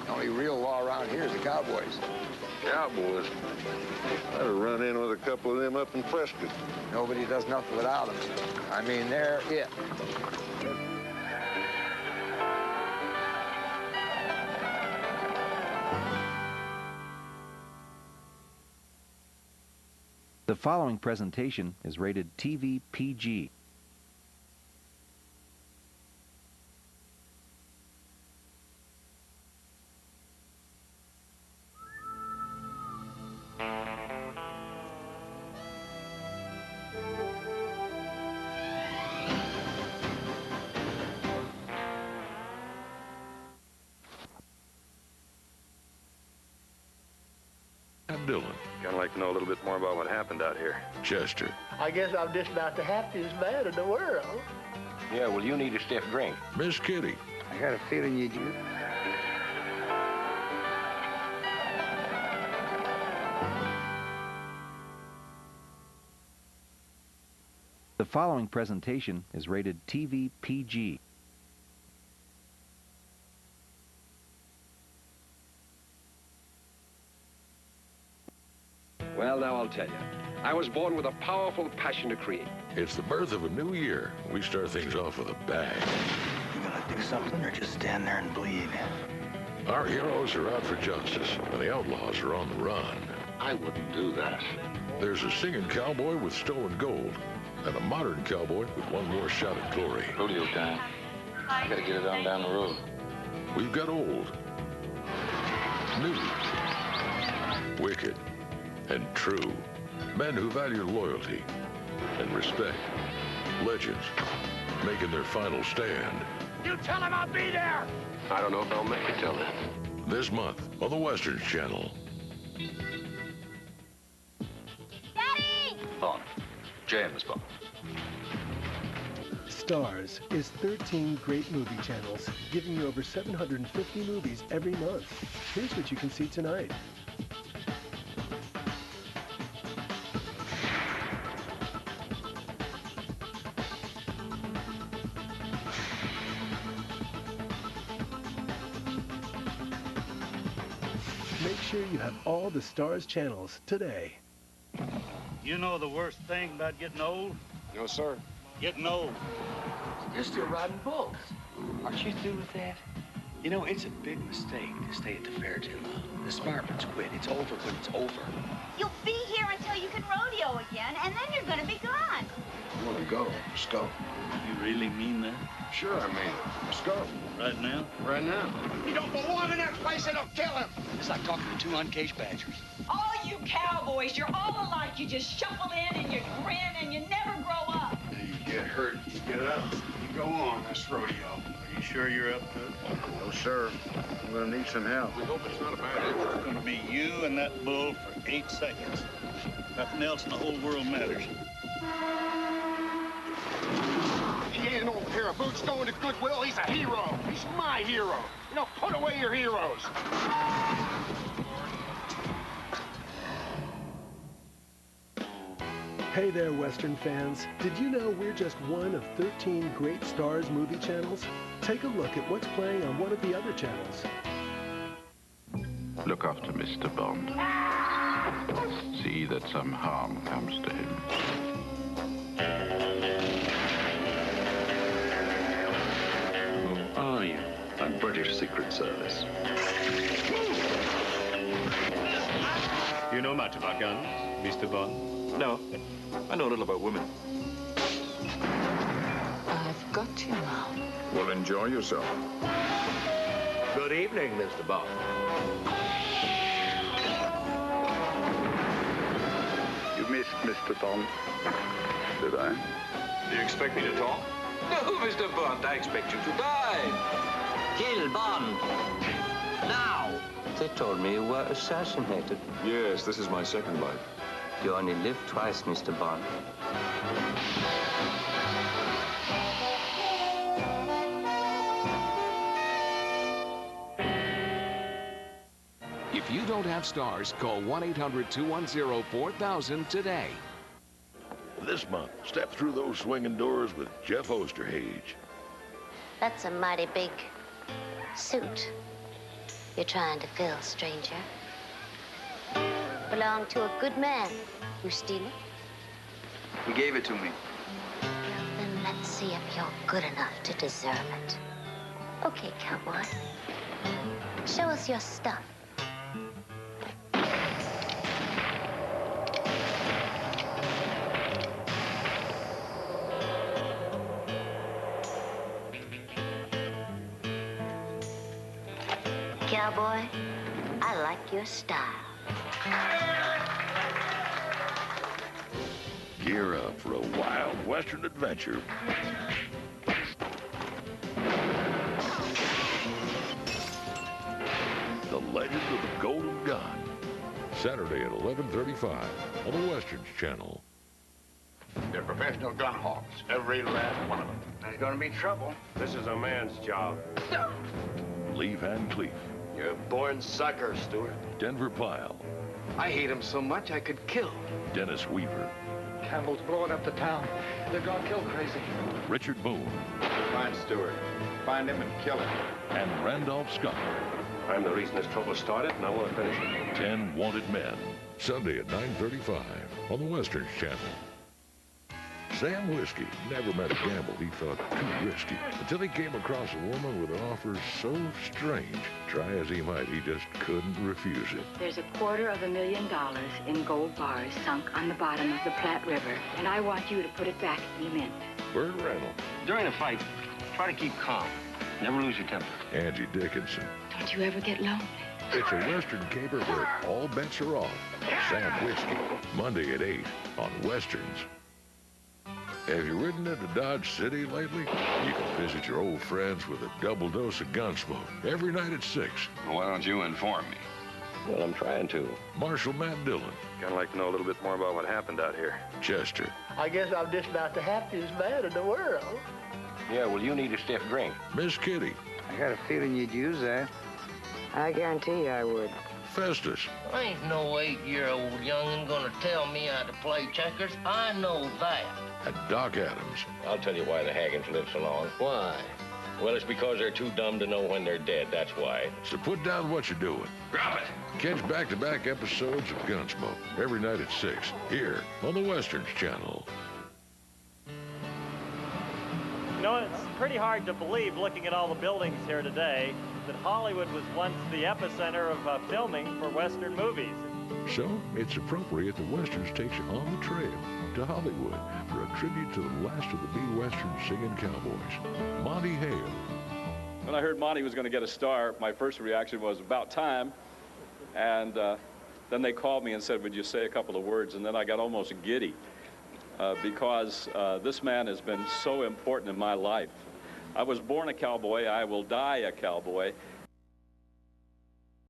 The only real law around here is the cowboys. Cowboys? I'd have run in with a couple of them up in Prescott. Nobody does nothing without them. I mean, they're it. The following presentation is rated TV PG. Dylan. I'd like to know a little bit more about what happened out here. Chester. I guess I'm just about the happiest man in the world. Yeah, well, you need a stiff drink. Miss Kitty. I got a feeling you do. The following presentation is rated TV PG. Well, now I'll tell you. I was born with a powerful passion to create. It's the birth of a new year. We start things off with a bang. You gonna do something or just stand there and bleed? Our heroes are out for justice, and the outlaws are on the run. I wouldn't do that. There's a singing cowboy with stolen gold, and a modern cowboy with one more shot at glory. Rodeo time. I gotta get it on down the road. We've got old, new, wicked, and true. Men who value loyalty and respect. Legends making their final stand. You tell him I'll be there! I don't know if I'll make it till then. This month on the Westerns Channel. Daddy! Bond. James Bond. Stars is 13 great movie channels, giving you over 750 movies every month. Here's what you can see tonight. Make sure you have all the Stars channels today. You know the worst thing about getting old? No, sir. Getting old. You're still riding bulls. Aren't you through with that? You know, it's a big mistake to stay at the fair too long. The smart ones quit. It's over when it's over. You'll be here until you can rodeo again, and then you're gonna be gone. You want to go? Let's go. You really mean that? Sure, I mean it. Let's go. Right now? Right now. You don't belong in that place, it'll kill him! It's like talking to two uncaged badgers. All you cowboys, you're all alike. You just shuffle in and you grin and you never grow up. You get hurt, you get up. You go on this rodeo. Are you sure you're up to it? No, sir. I'm gonna need some help. We hope it's not a bad injury. It's gonna be you and that bull for 8 seconds. Nothing else in the whole world matters. He ain't an old pair of boots going to Goodwill. He's a hero. He's my hero. You know, put away your heroes. Hey there, Western fans. Did you know we're just one of 13 great Stars movie channels? Take a look at what's playing on one of the other channels. Look after Mr. Bond. See that some harm comes to him. Who are you? I'm British Secret Service. You know much about guns, Mr. Bond? No. I know a little about women. I've got you now. Well, enjoy yourself. Good evening, Mr. Bond. You missed Mr. Bond. Did I? Do you expect me to talk? No, Mr. Bond, I expect you to die. Kill Bond. Now. They told me you were assassinated. Yes, this is my second life. You only live twice, Mr. Bond. If you don't have Stars, call 1-800-210-4000 today. This month, step through those swinging doors with Jeff Osterhage. That's a mighty big suit. you're trying to fill, stranger? Belong to a good man. You steal it? He gave it to me. Then let's see if you're good enough to deserve it. Okay, cowboy. Show us your stuff. Cowboy, I like your style. Gear up for a wild Western adventure. The Legend of the Golden Gun. Saturday at 11:35 on the Westerns Channel. They're professional gun hawks, every last one of them. There's gonna be trouble. This is a man's job. Lee Van Cleef. You're a born sucker, Stewart. Denver Pyle. I hate him so much I could kill. Dennis Weaver. Campbell's blowing up the town. They're gone kill crazy. Richard Boone. Find Stewart. Find him and kill him. And Randolph Scott. I'm the reason this trouble started, and I want to finish it. 10 Wanted Men. Sunday at 9:35 on the Westerns Channel. Sam Whiskey never met a gamble he thought too risky until he came across a woman with an offer so strange. Try as he might, he just couldn't refuse it. There's $250,000 in gold bars sunk on the bottom of the Platte River, and I want you to put it back in the mint. Burt Reynolds. During a fight, try to keep calm. Never lose your temper. Angie Dickinson. Don't you ever get lonely? It's a Western caper where all bets are off. Sam Whiskey, Monday at 8 on Westerns. Have you ridden into Dodge City lately? You can visit your old friends with a double dose of Gunsmoke every night at 6. Why don't you inform me? Well, I'm trying to. Marshal Matt Dillon. Kind of like to know a little bit more about what happened out here. Chester. I guess I'm just about the happiest man in the world. Yeah, well, you need a stiff drink. Miss Kitty. I got a feeling you'd use that. I guarantee you I would. Festus. Ain't no 8-year-old young'un gonna tell me how to play checkers. I know that. And Doc Adams. I'll tell you why the Haggans live so long. Why? Well, it's because they're too dumb to know when they're dead, that's why. So put down what you're doing. Drop it! Catch back-to-back episodes of Gunsmoke every night at 6, here on the Westerns Channel. You know, it's pretty hard to believe, looking at all the buildings here today, that Hollywood was once the epicenter of filming for Western movies. So, it's appropriate that Westerns takes you on the trail to Hollywood for a tribute to the last of the B-Western singing cowboys, Monty Hale. When I heard Monty was going to get a star, my first reaction was about time. And then they called me and said, would you say a couple of words? And then I got almost giddy because this man has been so important in my life. I was born a cowboy. I will die a cowboy.